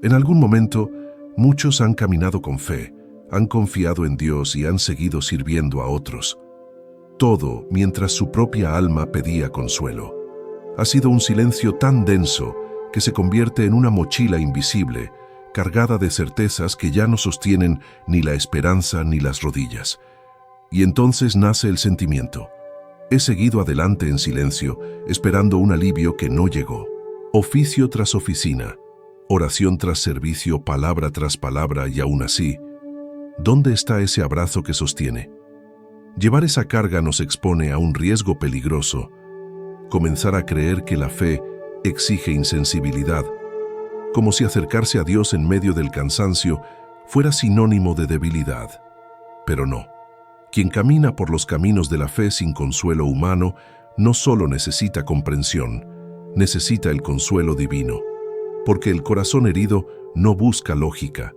En algún momento, muchos han caminado con fe, han confiado en Dios y han seguido sirviendo a otros. Todo mientras su propia alma pedía consuelo. Ha sido un silencio tan denso que se convierte en una mochila invisible, cargada de certezas que ya no sostienen ni la esperanza ni las rodillas. Y entonces nace el sentimiento. He seguido adelante en silencio, esperando un alivio que no llegó. Oficio tras oficina, oración tras servicio, palabra tras palabra, y aún así, ¿dónde está ese abrazo que sostiene? Llevar esa carga nos expone a un riesgo peligroso. Comenzar a creer que la fe exige insensibilidad, como si acercarse a Dios en medio del cansancio fuera sinónimo de debilidad. Pero no. Quien camina por los caminos de la fe sin consuelo humano no solo necesita comprensión, necesita el consuelo divino, porque el corazón herido no busca lógica,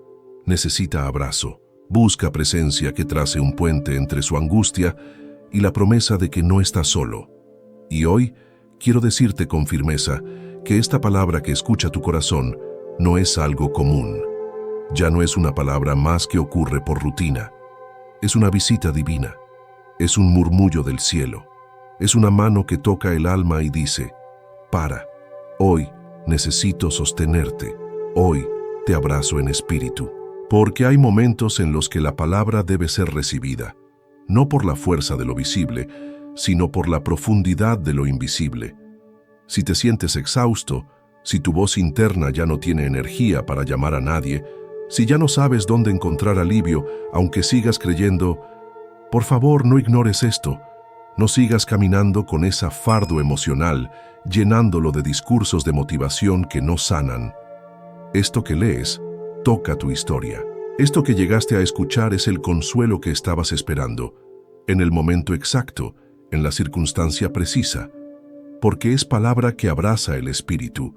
necesita abrazo, busca presencia que trace un puente entre su angustia y la promesa de que no está solo. Y hoy quiero decirte con firmeza que esta palabra que escucha tu corazón no es algo común. Ya no es una palabra más que ocurre por rutina. Es una visita divina, es un murmullo del cielo, es una mano que toca el alma y dice: para, hoy necesito sostenerte, hoy te abrazo en espíritu. Porque hay momentos en los que la palabra debe ser recibida, no por la fuerza de lo visible, sino por la profundidad de lo invisible. Si te sientes exhausto, si tu voz interna ya no tiene energía para llamar a nadie, si ya no sabes dónde encontrar alivio, aunque sigas creyendo, por favor, no ignores esto. No sigas caminando con ese fardo emocional, llenándolo de discursos de motivación que no sanan. Esto que lees toca tu historia. Esto que llegaste a escuchar es el consuelo que estabas esperando, en el momento exacto, en la circunstancia precisa, porque es palabra que abraza el espíritu.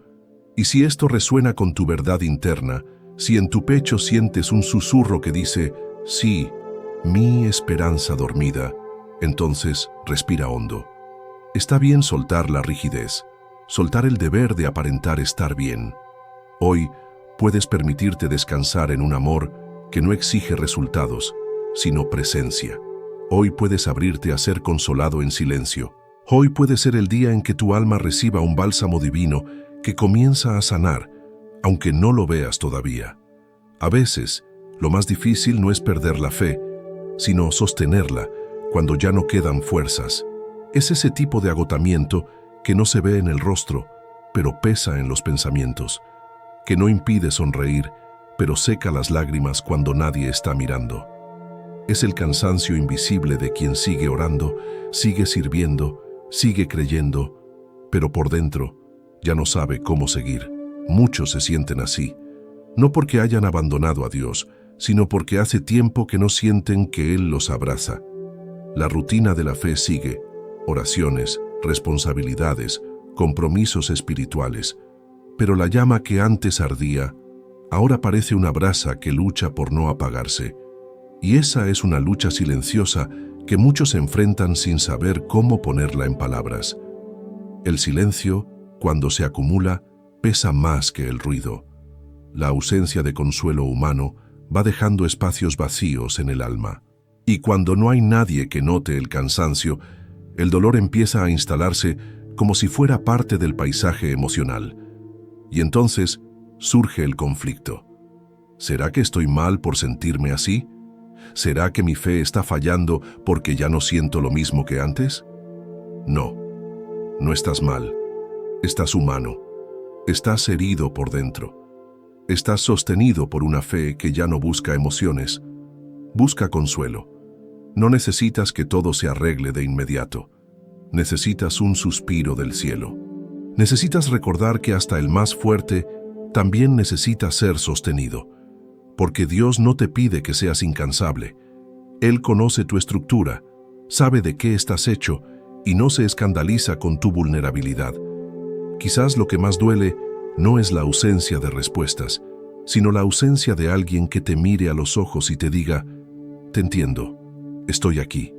Y si esto resuena con tu verdad interna, si en tu pecho sientes un susurro que dice: sí, mi esperanza dormida, entonces respira hondo. Está bien soltar la rigidez, soltar el deber de aparentar estar bien. Hoy puedes permitirte descansar en un amor que no exige resultados, sino presencia. Hoy puedes abrirte a ser consolado en silencio. Hoy puede ser el día en que tu alma reciba un bálsamo divino que comienza a sanar, aunque no lo veas todavía. A veces, lo más difícil no es perder la fe, sino sostenerla cuando ya no quedan fuerzas. Es ese tipo de agotamiento que no se ve en el rostro, pero pesa en los pensamientos, que no impide sonreír, pero seca las lágrimas cuando nadie está mirando. Es el cansancio invisible de quien sigue orando, sigue sirviendo, sigue creyendo, pero por dentro ya no sabe cómo seguir. Muchos se sienten así, no porque hayan abandonado a Dios, sino porque hace tiempo que no sienten que Él los abraza. La rutina de la fe sigue: oraciones, responsabilidades, compromisos espirituales, pero la llama que antes ardía, ahora parece una brasa que lucha por no apagarse. Y esa es una lucha silenciosa que muchos enfrentan sin saber cómo ponerla en palabras. El silencio, cuando se acumula, pesa más que el ruido. La ausencia de consuelo humano va dejando espacios vacíos en el alma. Y cuando no hay nadie que note el cansancio, el dolor empieza a instalarse como si fuera parte del paisaje emocional. Y entonces surge el conflicto. ¿Será que estoy mal por sentirme así? ¿Será que mi fe está fallando porque ya no siento lo mismo que antes? No, no estás mal. Estás humano. Estás herido por dentro. Estás sostenido por una fe que ya no busca emociones. Busca consuelo. No necesitas que todo se arregle de inmediato. Necesitas un suspiro del cielo. Necesitas recordar que hasta el más fuerte también necesita ser sostenido. Porque Dios no te pide que seas incansable. Él conoce tu estructura, sabe de qué estás hecho y no se escandaliza con tu vulnerabilidad. Quizás lo que más duele no es la ausencia de respuestas, sino la ausencia de alguien que te mire a los ojos y te diga: te entiendo, estoy aquí.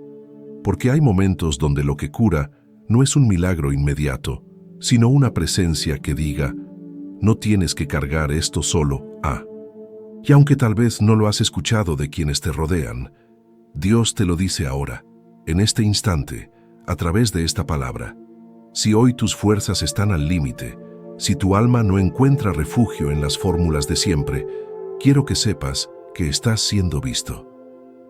Porque hay momentos donde lo que cura no es un milagro inmediato, sino una presencia que diga: no tienes que cargar esto solo, Y aunque tal vez no lo has escuchado de quienes te rodean, Dios te lo dice ahora, en este instante, a través de esta palabra. Si hoy tus fuerzas están al límite, si tu alma no encuentra refugio en las fórmulas de siempre, quiero que sepas que estás siendo visto.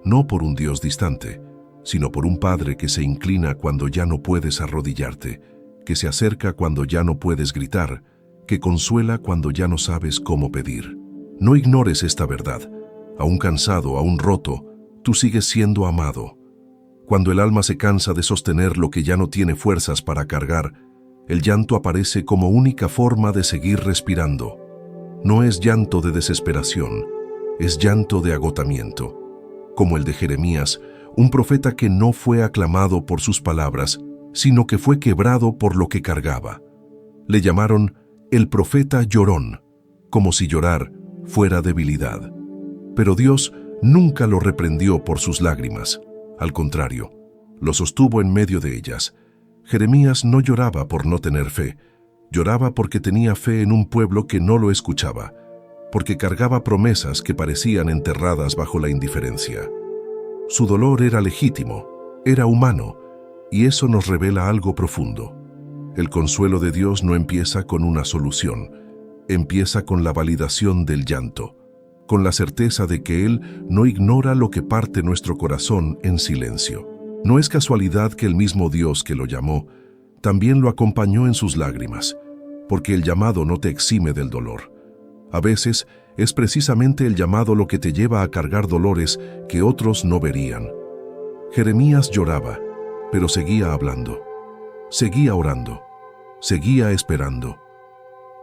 No por un Dios distante, sino por un Padre que se inclina cuando ya no puedes arrodillarte, que se acerca cuando ya no puedes gritar, que consuela cuando ya no sabes cómo pedir. No ignores esta verdad. Aún cansado, aún roto, tú sigues siendo amado. Cuando el alma se cansa de sostener lo que ya no tiene fuerzas para cargar, el llanto aparece como única forma de seguir respirando. No es llanto de desesperación, es llanto de agotamiento. Como el de Jeremías, un profeta que no fue aclamado por sus palabras, sino que fue quebrado por lo que cargaba. Le llamaron el profeta llorón, como si llorar fuera debilidad. Pero Dios nunca lo reprendió por sus lágrimas. Al contrario, lo sostuvo en medio de ellas. Jeremías no lloraba por no tener fe, lloraba porque tenía fe en un pueblo que no lo escuchaba, porque cargaba promesas que parecían enterradas bajo la indiferencia. Su dolor era legítimo, era humano, y eso nos revela algo profundo. El consuelo de Dios no empieza con una solución, empieza con la validación del llanto, con la certeza de que Él no ignora lo que parte nuestro corazón en silencio. No es casualidad que el mismo Dios que lo llamó, también lo acompañó en sus lágrimas, porque el llamado no te exime del dolor. A veces es precisamente el llamado lo que te lleva a cargar dolores que otros no verían. Jeremías lloraba, pero seguía hablando, seguía orando, seguía esperando,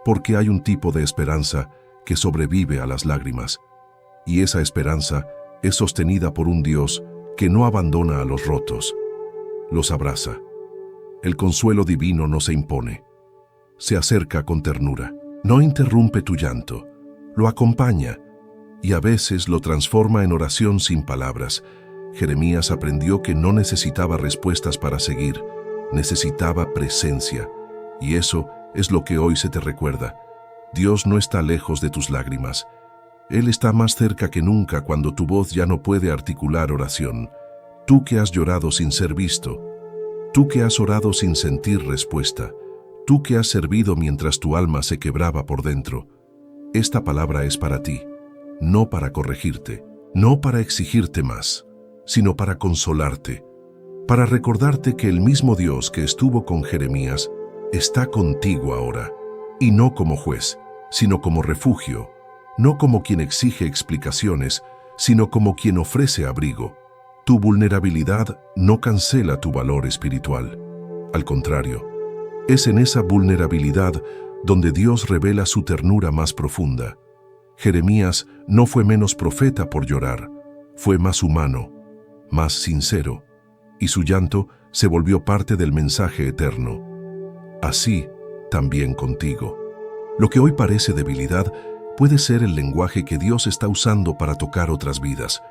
porque hay un tipo de esperanza que sobrevive a las lágrimas, y esa esperanza es sostenida por un Dios que no abandona a los rotos, los abraza. El consuelo divino no se impone, se acerca con ternura, no interrumpe tu llanto, lo acompaña y a veces lo transforma en oración sin palabras. Jeremías aprendió que no necesitaba respuestas para seguir, necesitaba presencia, y eso es lo que hoy se te recuerda. Dios no está lejos de tus lágrimas. Él está más cerca que nunca cuando tu voz ya no puede articular oración. Tú que has llorado sin ser visto, tú que has orado sin sentir respuesta, tú que has servido mientras tu alma se quebraba por dentro. Esta palabra es para ti, no para corregirte, no para exigirte más, sino para consolarte, para recordarte que el mismo Dios que estuvo con Jeremías está contigo ahora, y no como juez, sino como refugio, no como quien exige explicaciones, sino como quien ofrece abrigo. Tu vulnerabilidad no cancela tu valor espiritual. Al contrario, es en esa vulnerabilidad donde Dios revela su ternura más profunda. Jeremías no fue menos profeta por llorar, fue más humano, más sincero, y su llanto se volvió parte del mensaje eterno. Así, también contigo. Lo que hoy parece debilidad puede ser el lenguaje que Dios está usando para tocar otras vidas.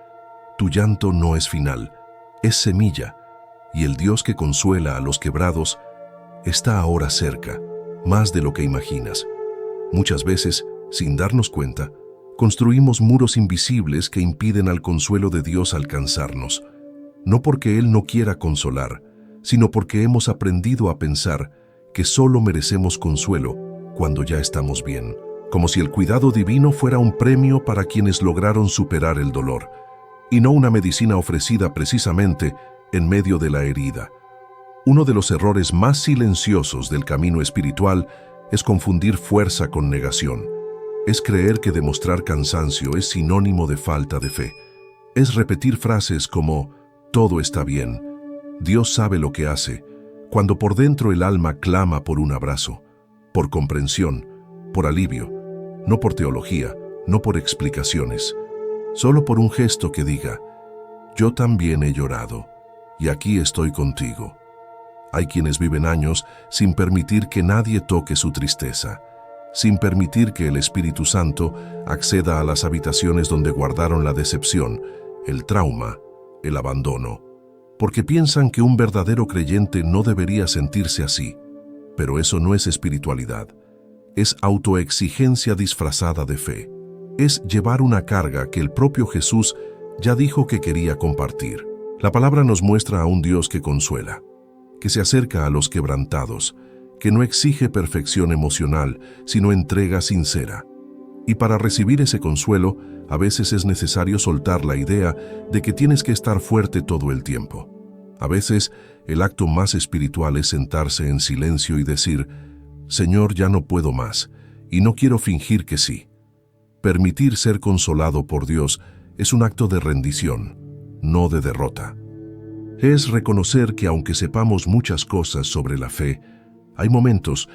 Tu llanto no es final, es semilla, y el Dios que consuela a los quebrados está ahora cerca, más de lo que imaginas. Muchas veces, sin darnos cuenta, construimos muros invisibles que impiden al consuelo de Dios alcanzarnos, no porque Él no quiera consolar, sino porque hemos aprendido a pensar que solo merecemos consuelo cuando ya estamos bien, como si el cuidado divino fuera un premio para quienes lograron superar el dolor, y no una medicina ofrecida precisamente en medio de la herida. Uno de los errores más silenciosos del camino espiritual es confundir fuerza con negación. Es creer que demostrar cansancio es sinónimo de falta de fe. Es repetir frases como «todo está bien», «Dios sabe lo que hace», cuando por dentro el alma clama por un abrazo, por comprensión, por alivio, no por teología, no por explicaciones, solo por un gesto que diga, yo también he llorado, y aquí estoy contigo. Hay quienes viven años sin permitir que nadie toque su tristeza, sin permitir que el Espíritu Santo acceda a las habitaciones donde guardaron la decepción, el trauma, el abandono, porque piensan que un verdadero creyente no debería sentirse así. Pero eso no es espiritualidad, es autoexigencia disfrazada de fe. es llevar una carga que el propio Jesús ya dijo que quería compartir. La palabra nos muestra a un Dios que consuela, que se acerca a los quebrantados, que no exige perfección emocional, sino entrega sincera. Y para recibir ese consuelo, a veces es necesario soltar la idea de que tienes que estar fuerte todo el tiempo. A veces, el acto más espiritual es sentarse en silencio y decir: Señor, ya no puedo más, y no quiero fingir que sí. Permitir ser consolado por Dios es un acto de rendición, no de derrota. Es reconocer que aunque sepamos muchas cosas sobre la fe, hay momentos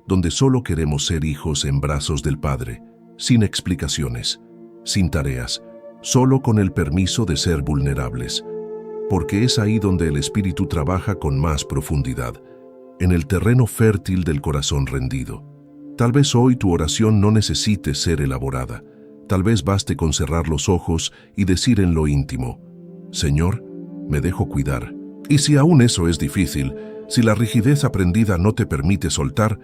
donde solo queremos ser hijos en brazos del Padre, sin explicaciones, sin tareas, solo con el permiso de ser vulnerables, porque es ahí donde el Espíritu trabaja con más profundidad, en el terreno fértil del corazón rendido. Tal vez hoy tu oración no necesite ser elaborada, tal vez baste con cerrar los ojos y decir en lo íntimo: Señor, me dejo cuidar. Y si aún eso es difícil, si la rigidez aprendida no te permite soltar,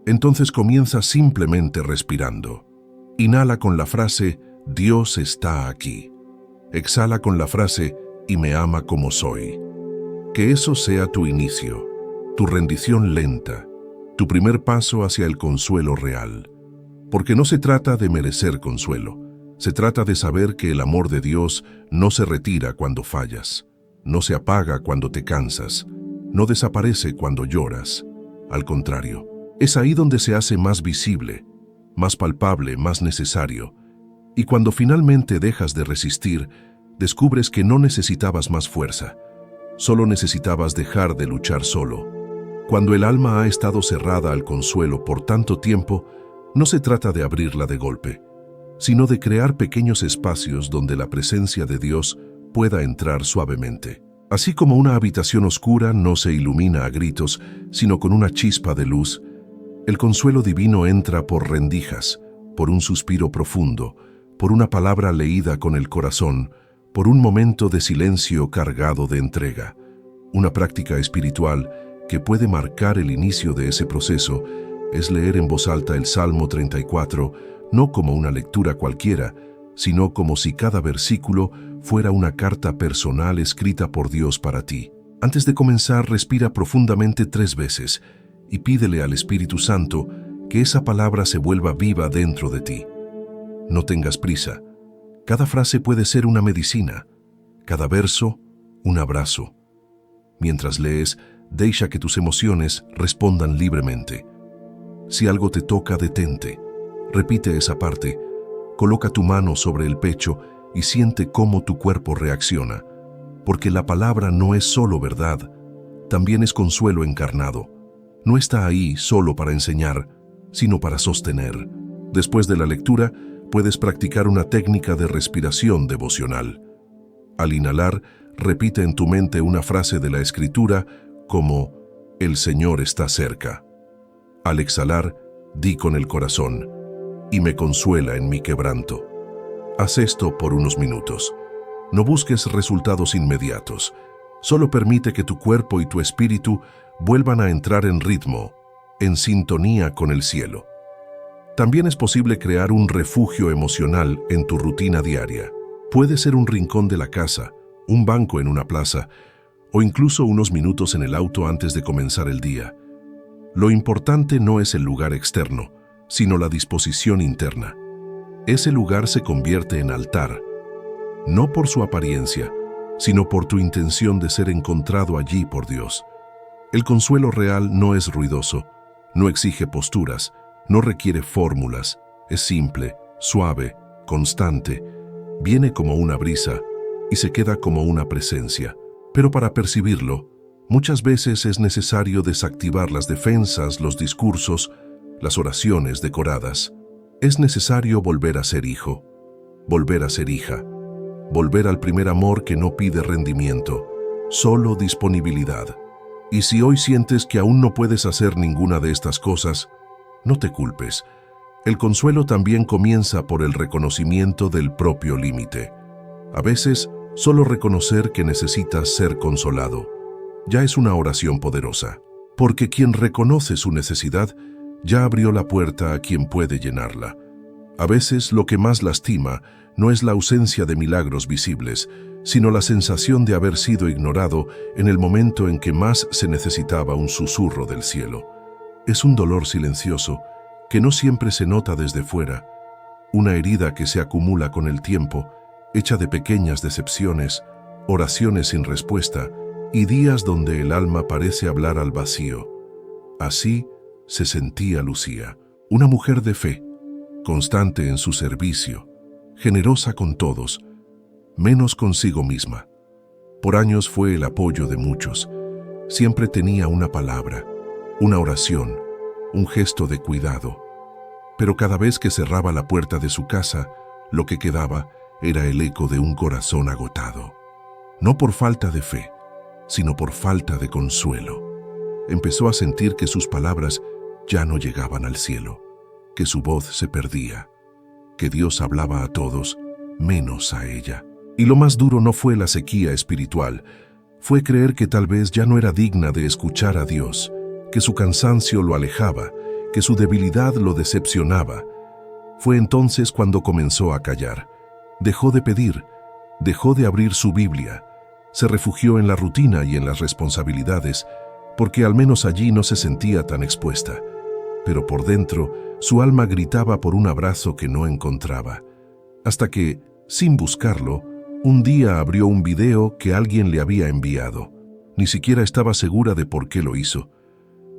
entonces comienza simplemente respirando. Inhala con la frase: Dios está aquí. Exhala con la frase: y me ama como soy. Que eso sea tu inicio, tu rendición lenta, tu primer paso hacia el consuelo real. Porque no se trata de merecer consuelo, se trata de saber que el amor de Dios no se retira cuando fallas, no se apaga cuando te cansas, no desaparece cuando lloras. Al contrario, es ahí donde se hace más visible, más palpable, más necesario. Y cuando finalmente dejas de resistir, descubres que no necesitabas más fuerza, solo necesitabas dejar de luchar solo. Cuando el alma ha estado cerrada al consuelo por tanto tiempo, no se trata de abrirla de golpe, sino de crear pequeños espacios donde la presencia de Dios pueda entrar suavemente. Así como una habitación oscura no se ilumina a gritos, sino con una chispa de luz, el consuelo divino entra por rendijas, por un suspiro profundo, por una palabra leída con el corazón, por un momento de silencio cargado de entrega. Una práctica espiritual que puede marcar el inicio de ese proceso es leer en voz alta el Salmo 34, no como una lectura cualquiera, sino como si cada versículo fuera una carta personal escrita por Dios para ti. Antes de comenzar, respira profundamente 3 veces y pídele al Espíritu Santo que esa palabra se vuelva viva dentro de ti. No tengas prisa. Cada frase puede ser una medicina, cada verso un abrazo. Mientras lees, deja que tus emociones respondan libremente. Si algo te toca, detente. Repite esa parte. Coloca tu mano sobre el pecho y siente cómo tu cuerpo reacciona. Porque la palabra no es solo verdad, también es consuelo encarnado. No está ahí solo para enseñar, sino para sostener. Después de la lectura, puedes practicar una técnica de respiración devocional. Al inhalar, repite en tu mente una frase de la Escritura como: el Señor está cerca. Al exhalar, di con el corazón: y me consuela en mi quebranto. Haz esto por unos minutos. No busques resultados inmediatos. Solo permite que tu cuerpo y tu espíritu vuelvan a entrar en ritmo, en sintonía con el cielo. También es posible crear un refugio emocional en tu rutina diaria. Puede ser un rincón de la casa, un banco en una plaza, o incluso unos minutos en el auto antes de comenzar el día. Lo importante no es el lugar externo, sino la disposición interna. Ese lugar se convierte en altar, no por su apariencia, sino por tu intención de ser encontrado allí por Dios. El consuelo real no es ruidoso, no exige posturas, no requiere fórmulas, es simple, suave, constante, viene como una brisa y se queda como una presencia. Pero para percibirlo, muchas veces es necesario desactivar las defensas, los discursos, las oraciones decoradas. Es necesario volver a ser hijo, volver a ser hija, volver al primer amor que no pide rendimiento, solo disponibilidad. Y si hoy sientes que aún no puedes hacer ninguna de estas cosas, no te culpes. El consuelo también comienza por el reconocimiento del propio límite. A veces, solo reconocer que necesitas ser consolado ya es una oración poderosa, porque quien reconoce su necesidad ya abrió la puerta a quien puede llenarla. A veces lo que más lastima no es la ausencia de milagros visibles, sino la sensación de haber sido ignorado en el momento en que más se necesitaba un susurro del cielo. Es un dolor silencioso que no siempre se nota desde fuera, una herida que se acumula con el tiempo, hecha de pequeñas decepciones, oraciones sin respuesta y días donde el alma parece hablar al vacío. Así se sentía Lucía, una mujer de fe, constante en su servicio, generosa con todos, menos consigo misma. Por años fue el apoyo de muchos. Siempre tenía una palabra, una oración, un gesto de cuidado. Pero cada vez que cerraba la puerta de su casa, lo que quedaba era el eco de un corazón agotado. No por falta de fe, sino por falta de consuelo. Empezó a sentir que sus palabras ya no llegaban al cielo, que su voz se perdía, que Dios hablaba a todos, menos a ella. Y lo más duro no fue la sequía espiritual, fue creer que tal vez ya no era digna de escuchar a Dios, que su cansancio lo alejaba, que su debilidad lo decepcionaba. Fue entonces cuando comenzó a callar. Dejó de pedir, dejó de abrir su Biblia, se refugió en la rutina y en las responsabilidades, porque al menos allí no se sentía tan expuesta. Pero por dentro, su alma gritaba por un abrazo que no encontraba. Hasta que, sin buscarlo, un día abrió un video que alguien le había enviado. Ni siquiera estaba segura de por qué lo hizo.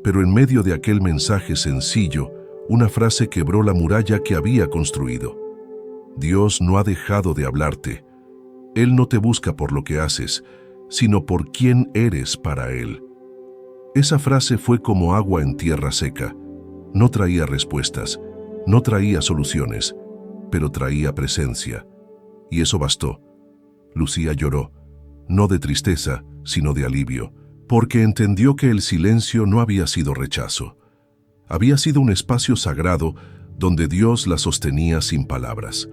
Pero en medio de aquel mensaje sencillo, una frase quebró la muralla que había construido. Dios no ha dejado de hablarte. Él no te busca por lo que haces, sino por quién eres para Él. Esa frase fue como agua en tierra seca. No traía respuestas, no traía soluciones, pero traía presencia. Y eso bastó. Lucía lloró, no de tristeza, sino de alivio, porque entendió que el silencio no había sido rechazo. Había sido un espacio sagrado donde Dios la sostenía sin palabras.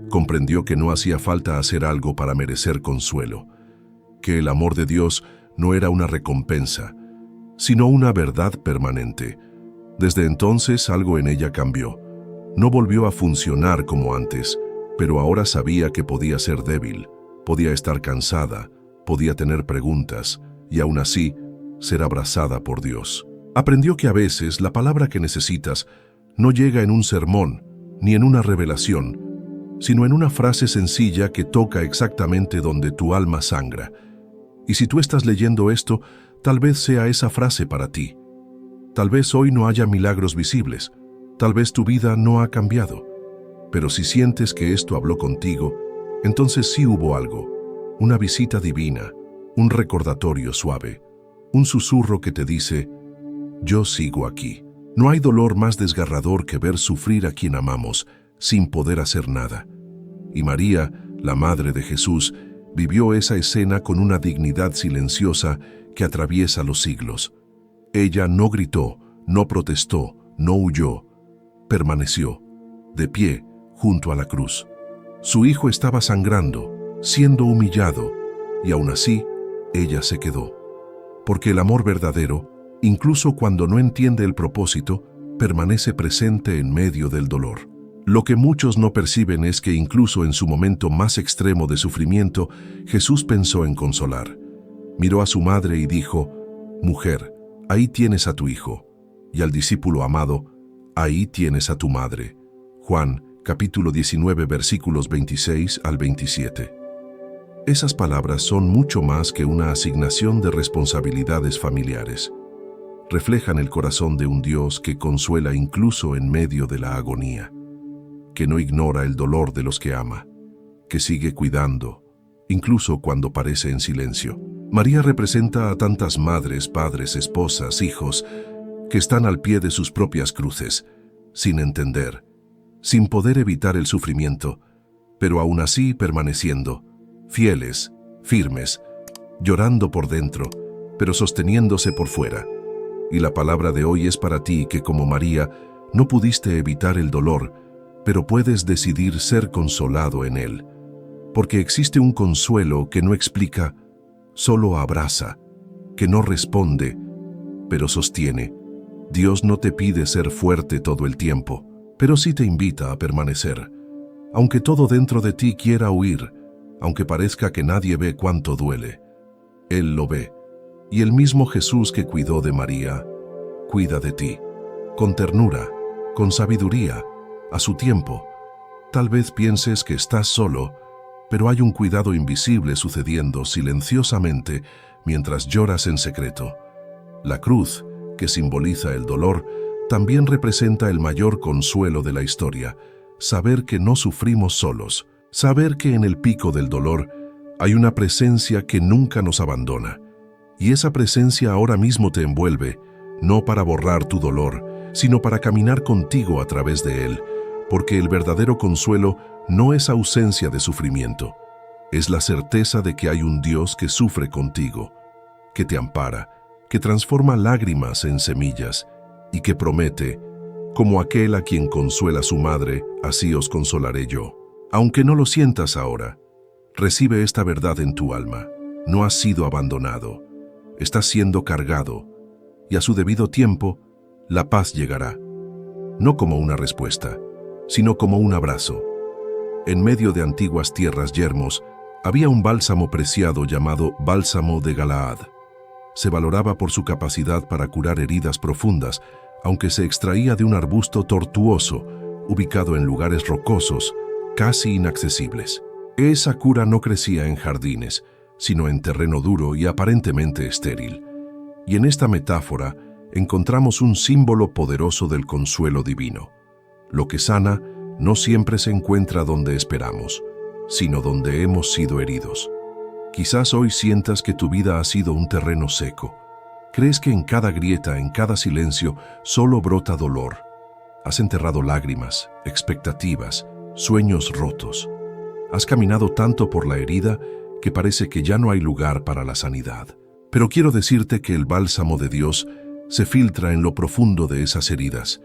Comprendió que no hacía falta hacer algo para merecer consuelo, que el amor de Dios no era una recompensa, sino una verdad permanente. Desde entonces algo en ella cambió. No volvió a funcionar como antes, pero ahora sabía que podía ser débil, podía estar cansada, podía tener preguntas, y aún así, ser abrazada por Dios. Aprendió que a veces la palabra que necesitas no llega en un sermón, ni en una revelación, sino en una frase sencilla que toca exactamente donde tu alma sangra. Y si tú estás leyendo esto, tal vez sea esa frase para ti. Tal vez hoy no haya milagros visibles, tal vez tu vida no ha cambiado, pero si sientes que esto habló contigo, entonces sí hubo algo, una visita divina, un recordatorio suave, un susurro que te dice, yo sigo aquí. No hay dolor más desgarrador que ver sufrir a quien amamos sin poder hacer nada. Y María, la madre de Jesús, vivió esa escena con una dignidad silenciosa que atraviesa los siglos. Ella no gritó, no protestó, no huyó, permaneció, de pie, junto a la cruz. Su hijo estaba sangrando, siendo humillado, y aún así, ella se quedó. Porque el amor verdadero, incluso cuando no entiende el propósito, permanece presente en medio del dolor. Lo que muchos no perciben es que incluso en su momento más extremo de sufrimiento, Jesús pensó en consolar. Miró a su madre y dijo, «Mujer, ahí tienes a tu hijo», y al discípulo amado, «Ahí tienes a tu madre». Juan, capítulo 19, versículos 26 al 27. Esas palabras son mucho más que una asignación de responsabilidades familiares. Reflejan el corazón de un Dios que consuela incluso en medio de la agonía, que no ignora el dolor de los que ama, que sigue cuidando, incluso cuando parece en silencio. María representa a tantas madres, padres, esposas, hijos, que están al pie de sus propias cruces, sin entender, sin poder evitar el sufrimiento, pero aún así permaneciendo, fieles, firmes, llorando por dentro, pero sosteniéndose por fuera. Y la palabra de hoy es para ti que, como María, no pudiste evitar el dolor, pero puedes decidir ser consolado en él. Porque existe un consuelo que no explica, solo abraza, que no responde, pero sostiene. Dios no te pide ser fuerte todo el tiempo, pero sí te invita a permanecer. Aunque todo dentro de ti quiera huir, aunque parezca que nadie ve cuánto duele, Él lo ve. Y el mismo Jesús que cuidó de María, cuida de ti, con ternura, con sabiduría, a su tiempo. Tal vez pienses que estás solo, pero hay un cuidado invisible sucediendo silenciosamente mientras lloras en secreto. La cruz, que simboliza el dolor, también representa el mayor consuelo de la historia, saber que no sufrimos solos, saber que en el pico del dolor hay una presencia que nunca nos abandona. Y esa presencia ahora mismo te envuelve, no para borrar tu dolor, sino para caminar contigo a través de él, porque el verdadero consuelo no es ausencia de sufrimiento, es la certeza de que hay un Dios que sufre contigo, que te ampara, que transforma lágrimas en semillas y que promete, como aquel a quien consuela su madre, así os consolaré yo. Aunque no lo sientas ahora, recibe esta verdad en tu alma. No has sido abandonado, estás siendo cargado, y a su debido tiempo, la paz llegará, no como una respuesta, sino como un abrazo. En medio de antiguas tierras yermos, había un bálsamo preciado llamado Bálsamo de Galaad. Se valoraba por su capacidad para curar heridas profundas, aunque se extraía de un arbusto tortuoso, ubicado en lugares rocosos, casi inaccesibles. Esa cura no crecía en jardines, sino en terreno duro y aparentemente estéril. Y en esta metáfora encontramos un símbolo poderoso del consuelo divino. Lo que sana no siempre se encuentra donde esperamos, sino donde hemos sido heridos. Quizás hoy sientas que tu vida ha sido un terreno seco. Crees que en cada grieta, en cada silencio, solo brota dolor. Has enterrado lágrimas, expectativas, sueños rotos. Has caminado tanto por la herida que parece que ya no hay lugar para la sanidad. Pero quiero decirte que el bálsamo de Dios se filtra en lo profundo de esas heridas.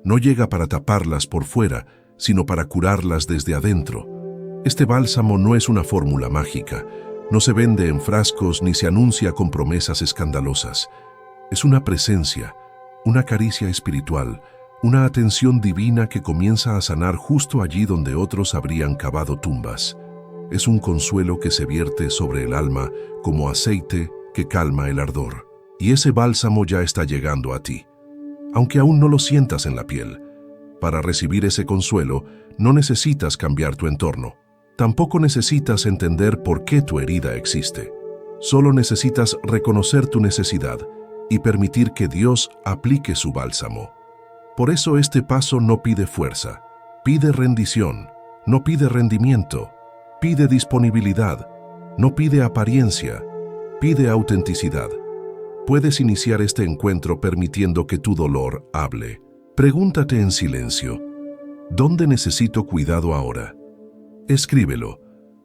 No llega para taparlas por fuera, sino para curarlas desde adentro. Este bálsamo no es una fórmula mágica, no se vende en frascos ni se anuncia con promesas escandalosas. Es una presencia, una caricia espiritual, una atención divina que comienza a sanar justo allí donde otros habrían cavado tumbas. Es un consuelo que se vierte sobre el alma como aceite que calma el ardor. Y ese bálsamo ya está llegando a ti, aunque aún no lo sientas en la piel. Para recibir ese consuelo, no necesitas cambiar tu entorno. Tampoco necesitas entender por qué tu herida existe. Solo necesitas reconocer tu necesidad y permitir que Dios aplique su bálsamo. Por eso este paso no pide fuerza, pide rendición, no pide rendimiento, pide disponibilidad, no pide apariencia, pide autenticidad. Puedes iniciar este encuentro permitiendo que tu dolor hable. Pregúntate en silencio, ¿dónde necesito cuidado ahora? Escríbelo,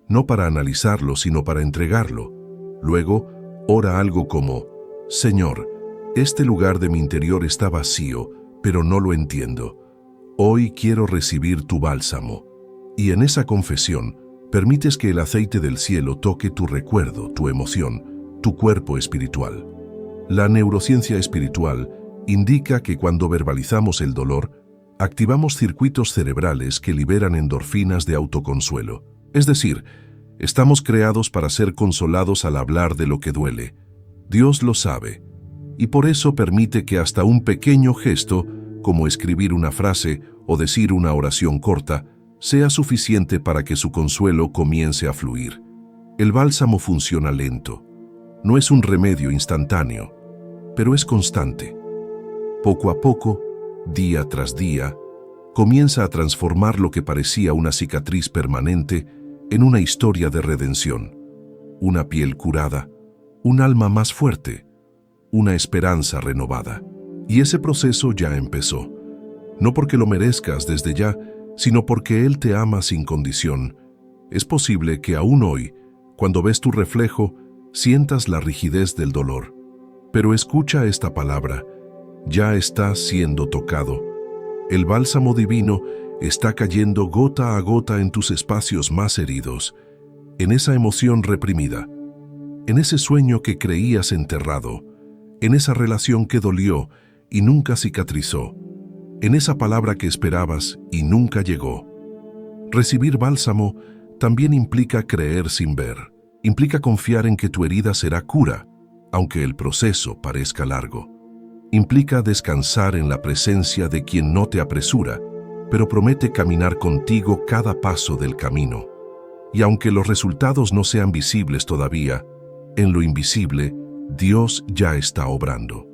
no para analizarlo, sino para entregarlo. Luego, ora algo como, Señor, este lugar de mi interior está vacío, pero no lo entiendo. Hoy quiero recibir tu bálsamo. Y en esa confesión, permites que el aceite del cielo toque tu recuerdo, tu emoción, tu cuerpo espiritual. La neurociencia espiritual indica que cuando verbalizamos el dolor, activamos circuitos cerebrales que liberan endorfinas de autoconsuelo. Es decir, estamos creados para ser consolados al hablar de lo que duele. Dios lo sabe, y por eso permite que hasta un pequeño gesto, como escribir una frase o decir una oración corta, sea suficiente para que su consuelo comience a fluir. El bálsamo funciona lento. No es un remedio instantáneo, pero es constante. Poco a poco, día tras día, comienza a transformar lo que parecía una cicatriz permanente en una historia de redención, una piel curada, un alma más fuerte, una esperanza renovada. Y ese proceso ya empezó, no porque lo merezcas desde ya, sino porque Él te ama sin condición. Es posible que aún hoy, cuando ves tu reflejo, sientas la rigidez del dolor. Pero escucha esta palabra, ya está siendo tocado. El bálsamo divino está cayendo gota a gota en tus espacios más heridos, en esa emoción reprimida, en ese sueño que creías enterrado, en esa relación que dolió y nunca cicatrizó. en esa palabra que esperabas y nunca llegó. Recibir bálsamo también implica creer sin ver. Implica confiar en que tu herida será cura, aunque el proceso parezca largo. Implica descansar en la presencia de quien no te apresura, pero promete caminar contigo cada paso del camino. Y aunque los resultados no sean visibles todavía, en lo invisible, Dios ya está obrando.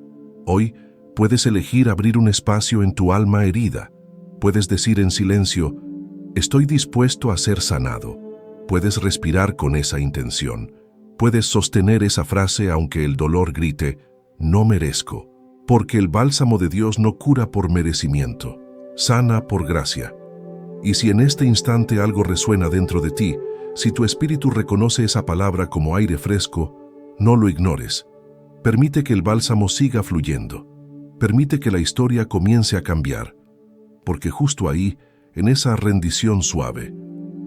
Hoy puedes elegir abrir un espacio en tu alma herida. Puedes decir en silencio, estoy dispuesto a ser sanado. Puedes respirar con esa intención. Puedes sostener esa frase aunque el dolor grite, no merezco. Porque el bálsamo de Dios no cura por merecimiento, sana por gracia. Y si en este instante algo resuena dentro de ti, si tu espíritu reconoce esa palabra como aire fresco, no lo ignores. Permite que el bálsamo siga fluyendo. Permite que la historia comience a cambiar. Porque justo ahí, en esa rendición suave,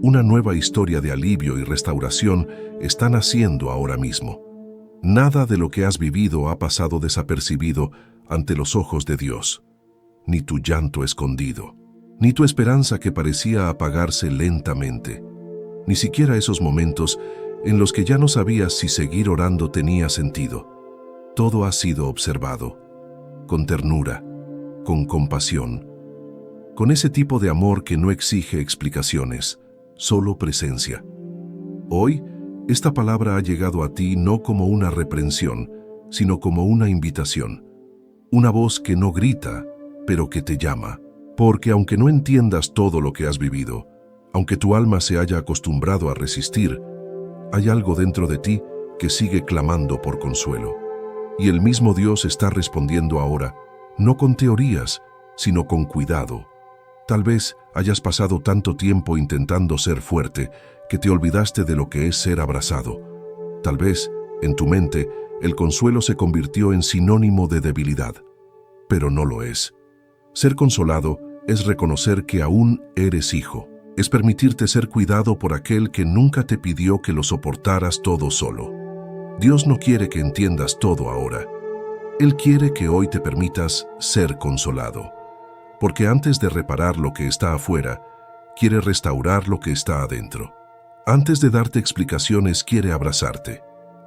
una nueva historia de alivio y restauración está naciendo ahora mismo. Nada de lo que has vivido ha pasado desapercibido ante los ojos de Dios. Ni tu llanto escondido, ni tu esperanza que parecía apagarse lentamente, ni siquiera esos momentos en los que ya no sabías si seguir orando tenía sentido. Todo ha sido observado, con ternura, con compasión, con ese tipo de amor que no exige explicaciones, solo presencia. Hoy, esta palabra ha llegado a ti no como una reprensión, sino como una invitación. Una voz que no grita, pero que te llama. Porque aunque no entiendas todo lo que has vivido, aunque tu alma se haya acostumbrado a resistir, hay algo dentro de ti que sigue clamando por consuelo. Y el mismo Dios está respondiendo ahora, no con teorías, sino con cuidado. Tal vez hayas pasado tanto tiempo intentando ser fuerte que te olvidaste de lo que es ser abrazado. Tal vez, en tu mente, el consuelo se convirtió en sinónimo de debilidad. Pero no lo es. Ser consolado es reconocer que aún eres hijo. Es permitirte ser cuidado por aquel que nunca te pidió que lo soportaras todo solo. Dios no quiere que entiendas todo ahora. Él quiere que hoy te permitas ser consolado. Porque antes de reparar lo que está afuera, quiere restaurar lo que está adentro. Antes de darte explicaciones, quiere abrazarte.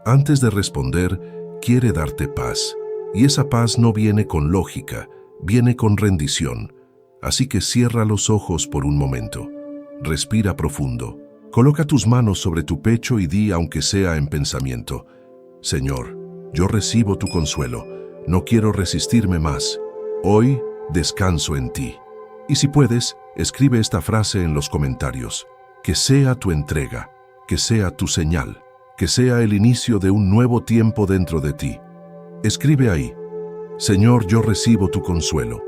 Antes de responder, quiere darte paz. Y esa paz no viene con lógica, viene con rendición. Así que cierra los ojos por un momento. Respira profundo. Coloca tus manos sobre tu pecho y di, aunque sea en pensamiento, Señor, yo recibo tu consuelo. No quiero resistirme más. Hoy descanso en ti. Y si puedes, escribe esta frase en los comentarios. Que sea tu entrega, que sea tu señal, que sea el inicio de un nuevo tiempo dentro de ti. Escribe ahí, Señor, yo recibo tu consuelo.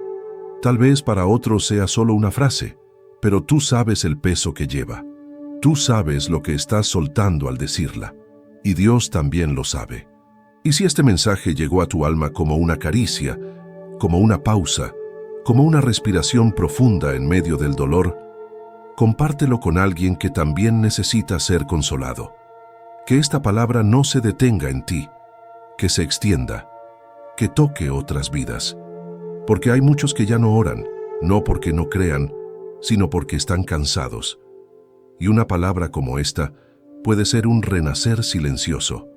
Tal vez para otros sea solo una frase, pero tú sabes el peso que lleva. Tú sabes lo que estás soltando al decirla, y Dios también lo sabe. Y si este mensaje llegó a tu alma como una caricia, como una pausa, como una respiración profunda en medio del dolor, compártelo con alguien que también necesita ser consolado. Que esta palabra no se detenga en ti, que se extienda, que toque otras vidas. Porque hay muchos que ya no oran, no porque no crean, sino porque están cansados. Y una palabra como esta puede ser un renacer silencioso.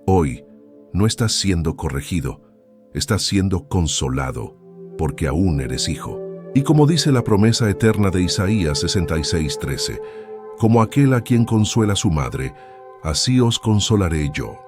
Hoy no estás siendo corregido, estás siendo consolado, porque aún eres hijo. Y como dice la promesa eterna de Isaías 66:13, como aquel a quien consuela su madre, así os consolaré yo.